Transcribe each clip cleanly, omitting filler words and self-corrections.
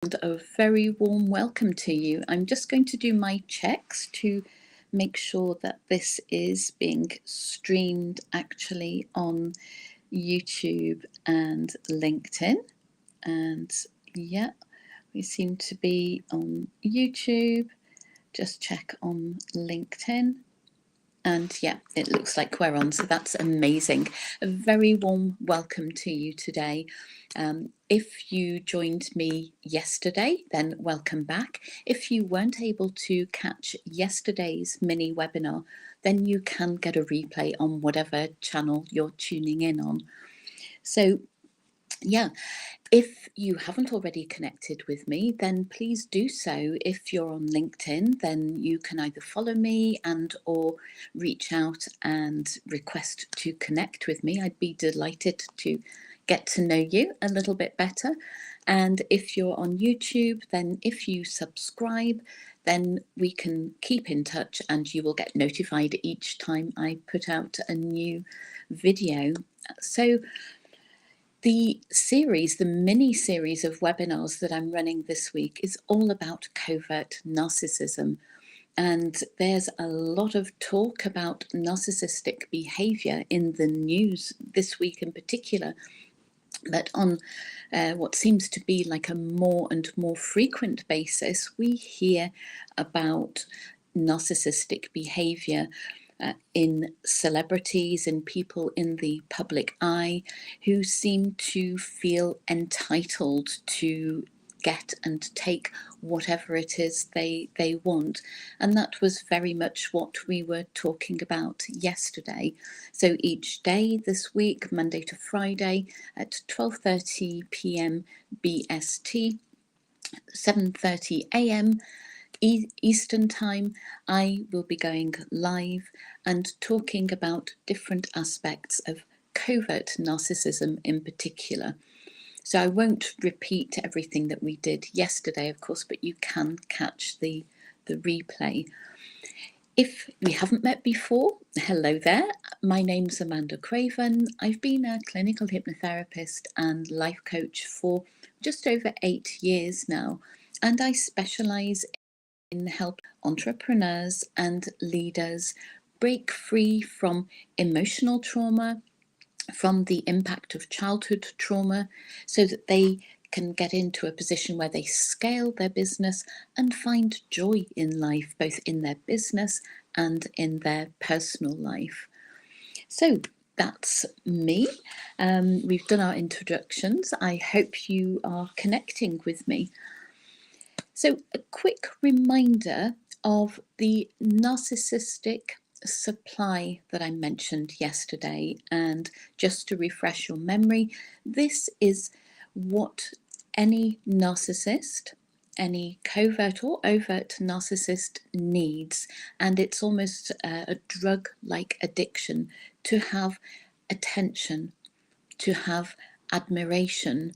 And a very warm welcome to you. I'm just going to do my checks to make sure that this is being streamed actually on YouTube and LinkedIn. And yeah, we seem to be on YouTube. Just check on LinkedIn. And yeah, it looks like we're on, so that's amazing. A very warm welcome to you today. If you joined me yesterday, then welcome back. If you weren't able to catch yesterday's mini webinar, then you can get a replay on whatever channel you're tuning in on. So yeah, if you haven't already connected with me, then please do so. If you're on LinkedIn, then you can either follow me and or reach out and request to connect with me. I'd be delighted to get to know you a little bit better. And if you're on YouTube, then if you subscribe, then we can keep in touch and you will get notified each time I put out a new video. So the mini series of webinars that I'm running this week is all about covert narcissism. And there's a lot of talk about narcissistic behavior in the news this week in particular. But on what seems to be like a more and more frequent basis, we hear about narcissistic behavior in celebrities and people in the public eye who seem to feel entitled to get and take whatever it is they want. And that was very much what we were talking about yesterday. So each day this week, Monday to Friday at 12:30 p.m. BST, 7:30 a.m. Eastern Time, I will be going live and talking about different aspects of covert narcissism in particular. So I won't repeat everything that we did yesterday, of course, but you can catch the replay. If we haven't met before, hello there. My name's Amanda Craven. I've been a clinical hypnotherapist and life coach for just over 8 years now, and I specialise in help entrepreneurs and leaders break free from emotional trauma, from the impact of childhood trauma, so that they can get into a position where they scale their business and find joy in life, both in their business and in their personal life. So that's me. We've done our introductions. I hope you are connecting with me. So a quick reminder of the narcissistic supply that I mentioned yesterday, and just to refresh your memory, this is what any narcissist, any covert or overt narcissist needs, and it's almost a drug-like addiction to have attention, to have admiration,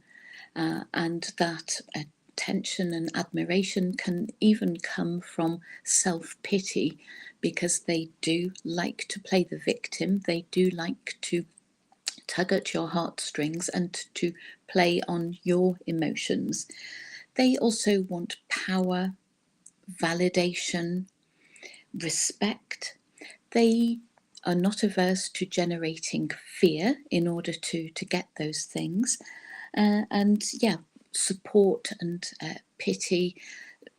and that attention and admiration can even come from self-pity, because they do like to play the victim. They do like to tug at your heartstrings and to play on your emotions. They also want power, validation, respect. They are not averse to generating fear in order to get those things. And yeah, support and pity,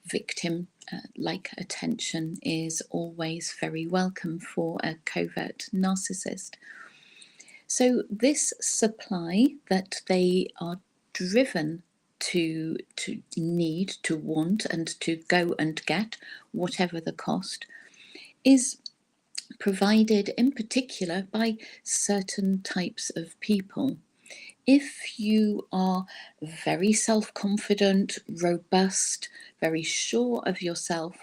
victim like attention is always very welcome for a covert narcissist. So this supply that they are driven to need, to want, and to go and get, whatever the cost, is provided in particular by certain types of people. If you are very self-confident, robust, very sure of yourself,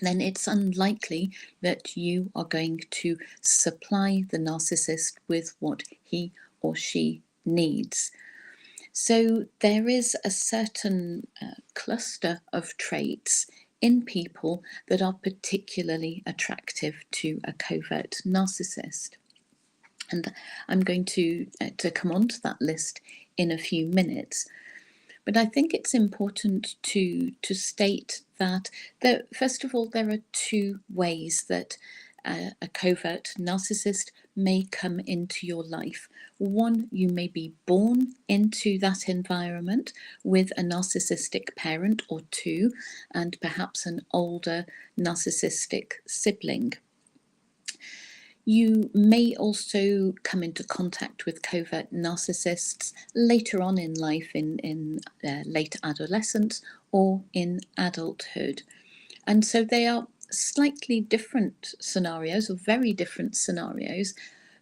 then it's unlikely that you are going to supply the narcissist with what he or she needs. So there is a certain cluster of traits in people that are particularly attractive to a covert narcissist. And I'm going to come on to that list in a few minutes. But I think it's important to state that first of all, there are two ways that a covert narcissist may come into your life. One, you may be born into that environment with a narcissistic parent or two, and perhaps an older narcissistic sibling. You may also come into contact with covert narcissists later on in life, in late adolescence or in adulthood. And so they are slightly different scenarios, or very different scenarios,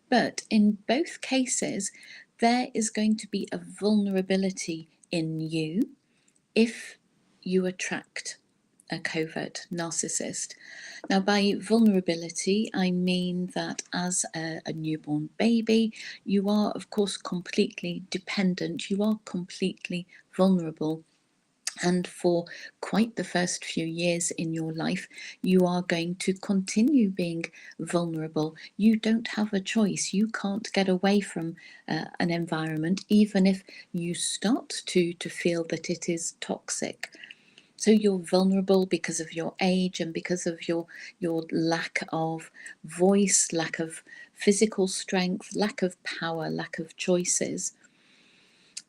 but in both cases, there is going to be a vulnerability in you if you attract a covert narcissist. Now, by vulnerability, I mean that as a newborn baby, you are, of course, completely dependent. You are completely vulnerable. And for quite the first few years in your life, you are going to continue being vulnerable. You don't have a choice. You can't get away from an environment, even if you start to feel that it is toxic. So you're vulnerable because of your age and because of your lack of voice, lack of physical strength, lack of power, lack of choices.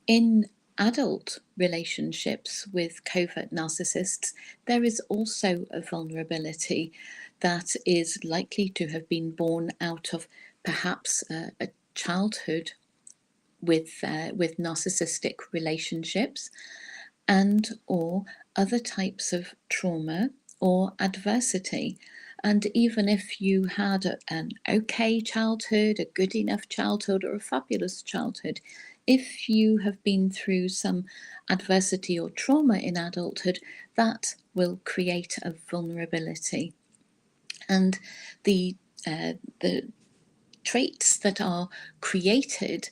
In adult relationships with covert narcissists, there is also a vulnerability that is likely to have been born out of perhaps a childhood with narcissistic relationships, and or other types of trauma or adversity. And even if you had an okay childhood, a good enough childhood, or a fabulous childhood, if you have been through some adversity or trauma in adulthood, that will create a vulnerability. And the traits that are created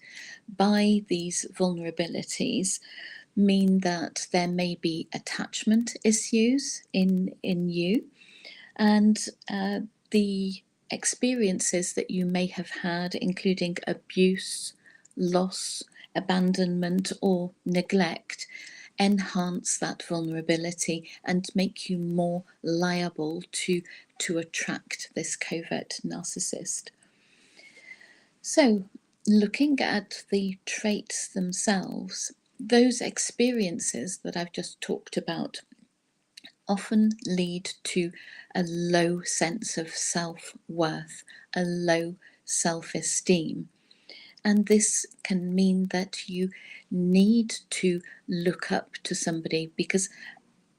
by these vulnerabilities mean that there may be attachment issues in you, and the experiences that you may have had, including abuse, loss, abandonment, or neglect, enhance that vulnerability and make you more liable to attract this covert narcissist. So, looking at the traits themselves, those experiences that I've just talked about often lead to a low sense of self-worth, a low self-esteem. And this can mean that you need to look up to somebody, because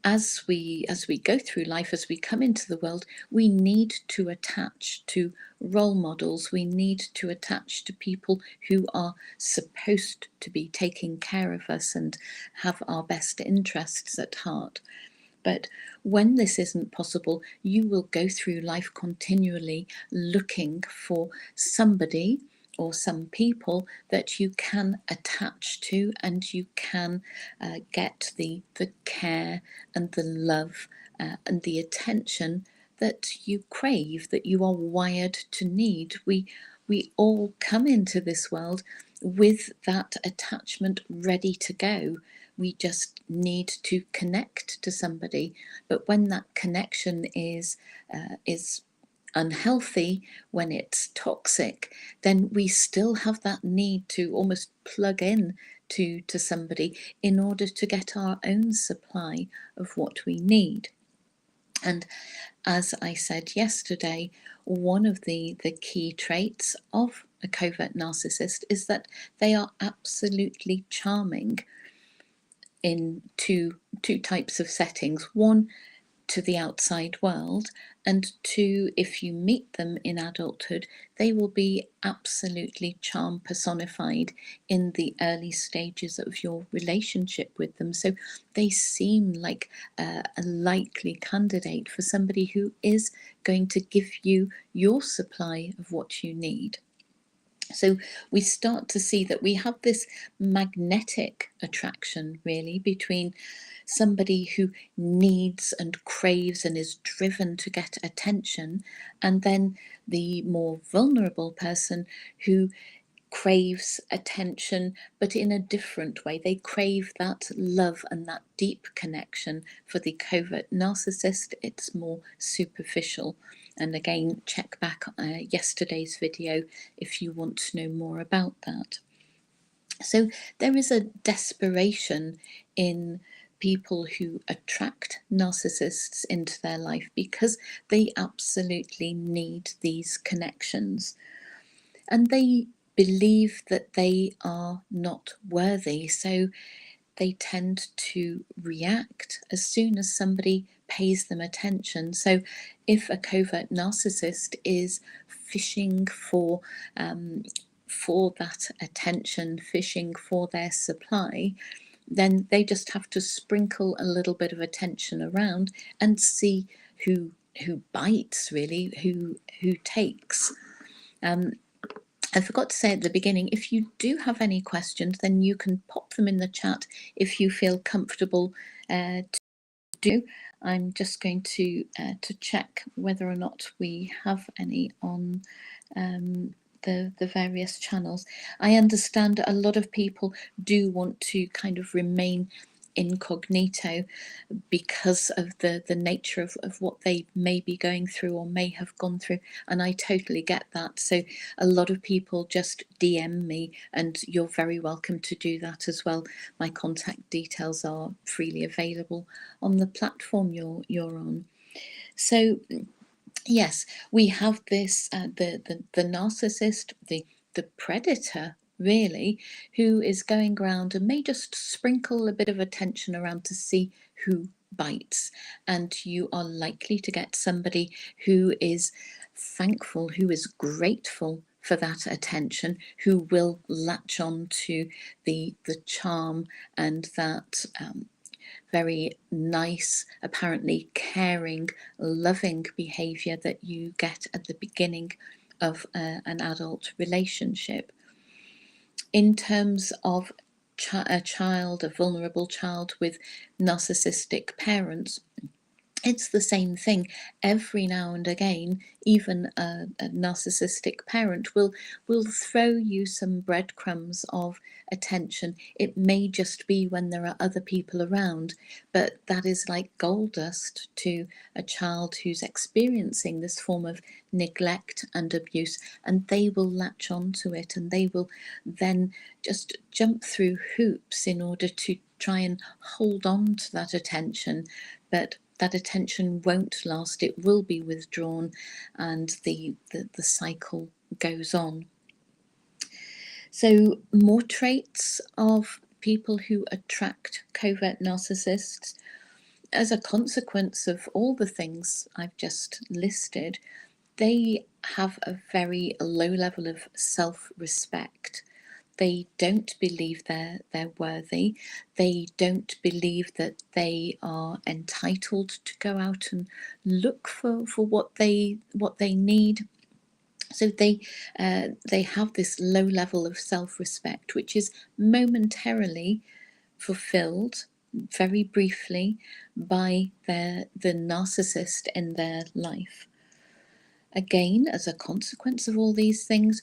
as we go through life, as we come into the world, we need to attach to role models. We need to attach to people who are supposed to be taking care of us and have our best interests at heart. But when this isn't possible, you will go through life continually looking for somebody or some people that you can attach to, and you can get the care and the love and the attention that you crave, that you are wired to need. We all come into this world with that attachment ready to go. We just need to connect to somebody. But when that connection is unhealthy, when it's toxic, then we still have that need to almost plug in to somebody in order to get our own supply of what we need. And as I said yesterday, one of the key traits of a covert narcissist is that they are absolutely charming in two types of settings. One, to the outside world, and two, if you meet them in adulthood, they will be absolutely charm personified in the early stages of your relationship with them. So they seem like a likely candidate for somebody who is going to give you your supply of what you need. So we start to see that we have this magnetic attraction, really, between somebody who needs and craves and is driven to get attention, and then the more vulnerable person who craves attention, but in a different way. They crave that love and that deep connection. For the covert narcissist, it's more superficial. And again, check back yesterday's video if you want to know more about that. So there is a desperation in people who attract narcissists into their life because they absolutely need these connections. And they believe that they are not worthy. So they tend to react as soon as somebody pays them attention. So if a covert narcissist is fishing for that attention, fishing for their supply, then they just have to sprinkle a little bit of attention around and see who bites, really, who takes. I forgot to say at the beginning, if you do have any questions, then you can pop them in the chat if you feel comfortable to do. I'm just going to check whether or not we have any on the various channels. I understand a lot of people do want to kind of remain incognito because of the nature of what they may be going through or may have gone through, and I totally get that. So a lot of people just DM me, and you're very welcome to do that as well. My contact details are freely available on the platform you're on. So yes, we have this the narcissist, the predator, really, who is going around and may just sprinkle a bit of attention around to see who bites. And you are likely to get somebody who is thankful, who is grateful for that attention, who will latch on to the charm and that very nice, apparently caring, loving behaviour that you get at the beginning of an adult relationship. In terms of a vulnerable child with narcissistic parents, it's the same thing. Every now and again, even a narcissistic parent will throw you some breadcrumbs of attention. It may just be when there are other people around, but that is like gold dust to a child who's experiencing this form of neglect and abuse, and they will latch onto it, and they will then just jump through hoops in order to try and hold on to that attention. But that attention won't last, it will be withdrawn, and the cycle goes on. So more traits of people who attract covert narcissists. As a consequence of all the things I've just listed, they have a very low level of self-respect. They don't believe they're worthy. They don't believe that they are entitled to go out and look for what they need. So they have this low level of self-respect, which is momentarily fulfilled very briefly by the narcissist in their life. Again, as a consequence of all these things,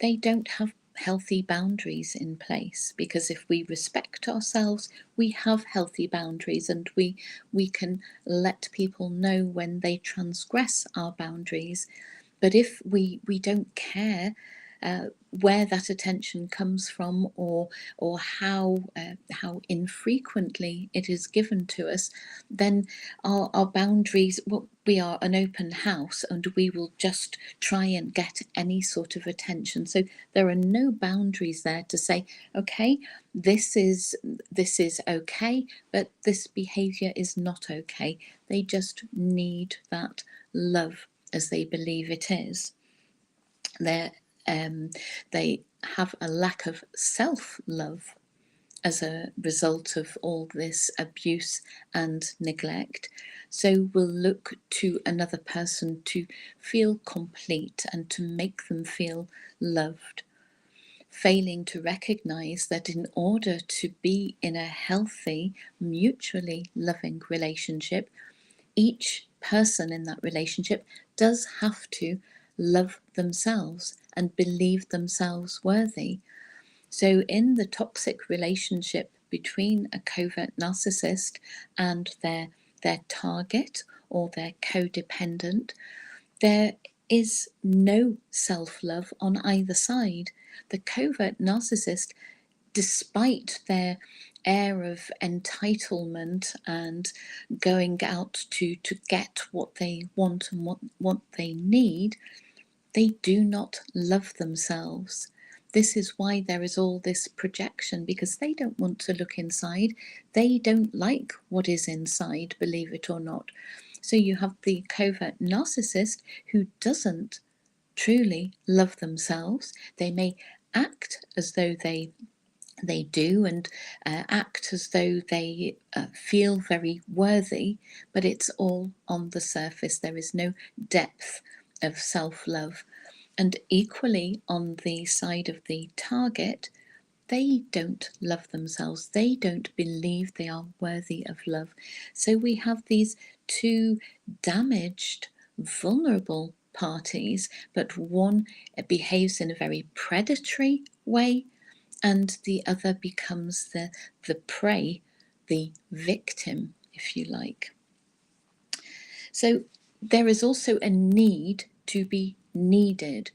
they don't have healthy boundaries in place, because if we respect ourselves, we have healthy boundaries, and we can let people know when they transgress our boundaries. But if we don't care where that attention comes from, or how infrequently it is given to us, then our boundaries, well, we are an open house, and we will just try and get any sort of attention. So there are no boundaries there to say, okay, this is okay, but this behavior is not okay. They just need that love, as they believe it is. They have a lack of self-love as a result of all this abuse and neglect, so will look to another person to feel complete and to make them feel loved, failing to recognize that in order to be in a healthy, mutually loving relationship, each person in that relationship does have to love themselves and believe themselves worthy. So in the toxic relationship between a covert narcissist and their target or their codependent, there is no self-love on either side. The covert narcissist, despite their air of entitlement and going out to get what they want and what they need, they do not love themselves. This is why there is all this projection, because they don't want to look inside. They don't like what is inside, believe it or not. So you have the covert narcissist who doesn't truly love themselves. They may act as though they do, and act as though they feel very worthy, but it's all on the surface. There is no depth of self-love. And equally, on the side of the target, they don't love themselves. They don't believe they are worthy of love. So we have these two damaged, vulnerable parties, but one behaves in a very predatory way, and the other becomes the prey, the victim, if you like. So there is also a need to be needed,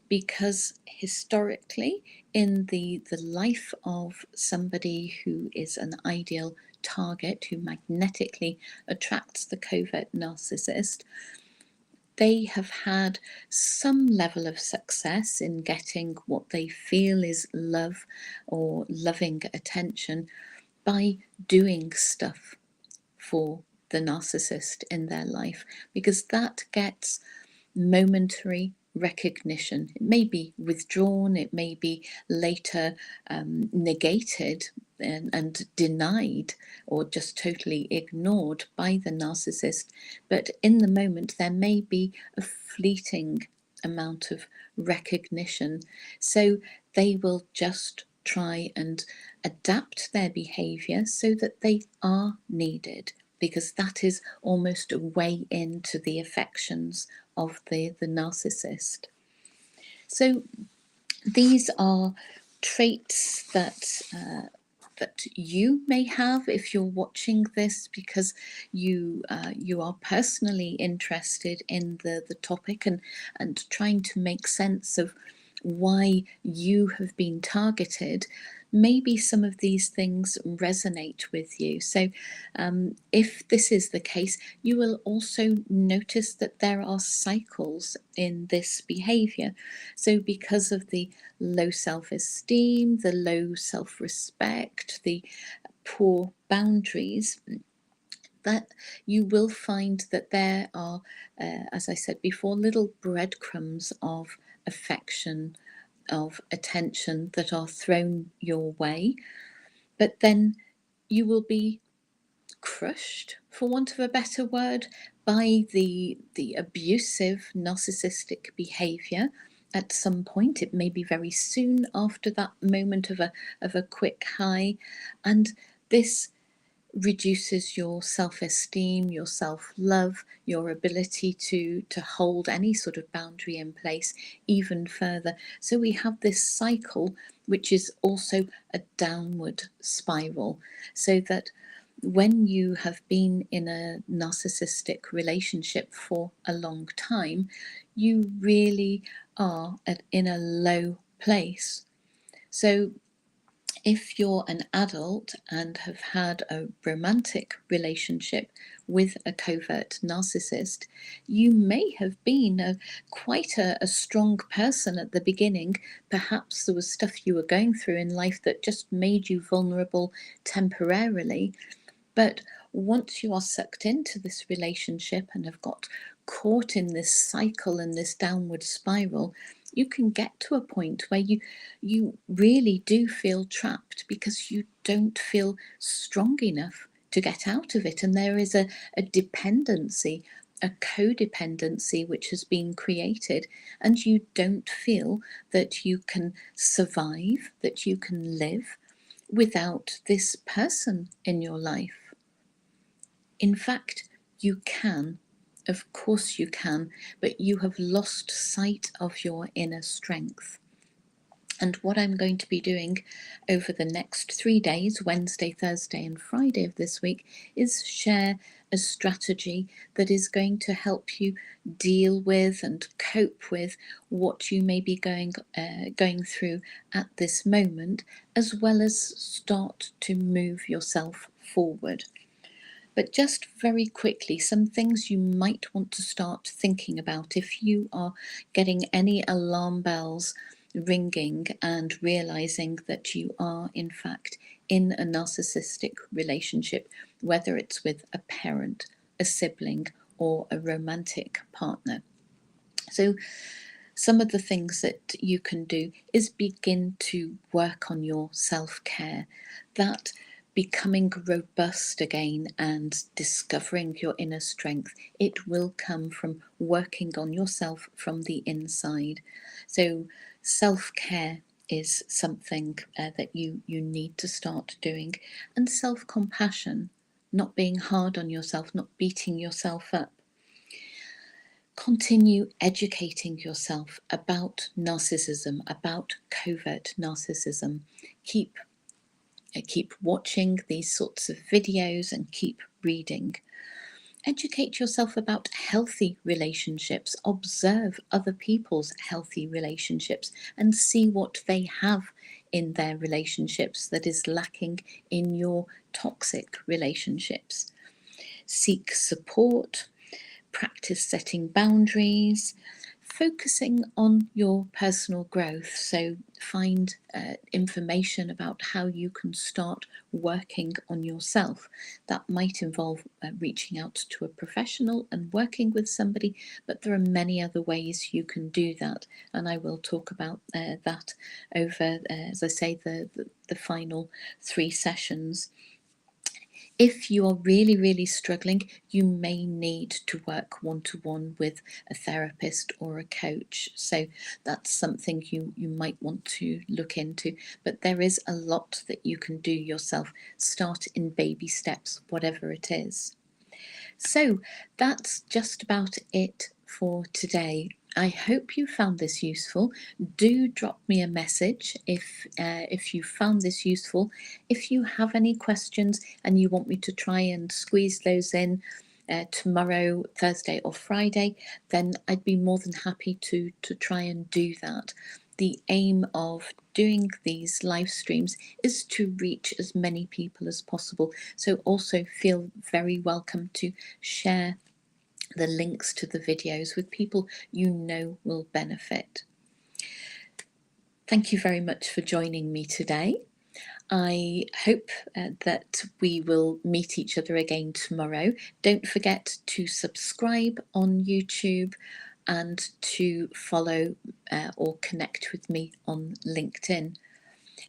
because historically in the life of somebody who is an ideal target, who magnetically attracts the covert narcissist, they have had some level of success in getting what they feel is love or loving attention by doing stuff for the narcissist in their life, because that gets momentary recognition. It may be withdrawn, it may be later negated and denied or just totally ignored by the narcissist, but in the moment there may be a fleeting amount of recognition. So they will just try and adapt their behavior so that they are needed, because that is almost a way into the affections of the narcissist. So these are traits that that you may have if you're watching this, because you are personally interested in the topic and trying to make sense of why you have been targeted. Maybe some of these things resonate with you. So if this is the case, you will also notice that there are cycles in this behavior. So because of the low self-esteem, the low self-respect, the poor boundaries, that you will find that there are, as I said before, little breadcrumbs of affection, of attention that are thrown your way, but then you will be crushed, for want of a better word, by the abusive narcissistic behavior at some point. It may be very soon after that moment of a quick high, and this reduces your self-esteem, your self-love, your ability to hold any sort of boundary in place even further. So we have this cycle, which is also a downward spiral, so that when you have been in a narcissistic relationship for a long time, you really are in a low place. So if you're an adult and have had a romantic relationship with a covert narcissist, you may have been quite a strong person at the beginning. Perhaps there was stuff you were going through in life that just made you vulnerable temporarily. But once you are sucked into this relationship and have got caught in this cycle and this downward spiral, you can get to a point where you really do feel trapped, because you don't feel strong enough to get out of it. And there is a dependency, a codependency, which has been created, and you don't feel that you can survive, that you can live without this person in your life. In fact, you can Of course you can, but you have lost sight of your inner strength. And what I'm going to be doing over the next 3 days, Wednesday, Thursday, and Friday of this week, is share a strategy that is going to help you deal with and cope with what you may be going through at this moment, as well as start to move yourself forward. But just very quickly, some things you might want to start thinking about if you are getting any alarm bells ringing and realizing that you are, in fact, in a narcissistic relationship, whether it's with a parent, a sibling, or a romantic partner. So, some of the things that you can do is begin to work on your self-care, that becoming robust again and discovering your inner strength. It will come from working on yourself from the inside. So self-care is something that you need to start doing, and self-compassion, not being hard on yourself, not beating yourself up. Continue educating yourself about narcissism, about covert narcissism. Keep watching these sorts of videos and keep reading. Educate yourself about healthy relationships. Observe other people's healthy relationships and see what they have in their relationships that is lacking in your toxic relationships. Seek support. Practice setting boundaries, focusing on your personal growth. So find information about how you can start working on yourself. That might involve reaching out to a professional and working with somebody, but there are many other ways you can do that, and I will talk about that over, as I say, the final 3 sessions. If you are really, really struggling, you may need to work one-to-one with a therapist or a coach. So that's something you might want to look into. But there is a lot that you can do yourself. Start in baby steps, whatever it is. So that's just about it for today. I hope you found this useful. Do drop me a message if you found this useful. If you have any questions and you want me to try and squeeze those in tomorrow, Thursday or Friday, then I'd be more than happy to try and do that. The aim of doing these live streams is to reach as many people as possible. So also feel very welcome to share the links to the videos with people you know will benefit. Thank you very much for joining me today. I hope that we will meet each other again tomorrow. Don't forget to subscribe on YouTube and to follow or connect with me on LinkedIn.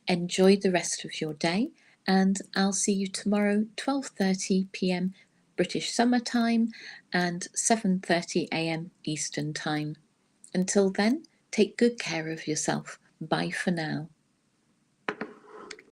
Enjoy the rest of your day, and I'll see you tomorrow, 12:30 p.m. British Summer Time and 7:30 a.m. Eastern Time. Until then, take good care of yourself. Bye for now.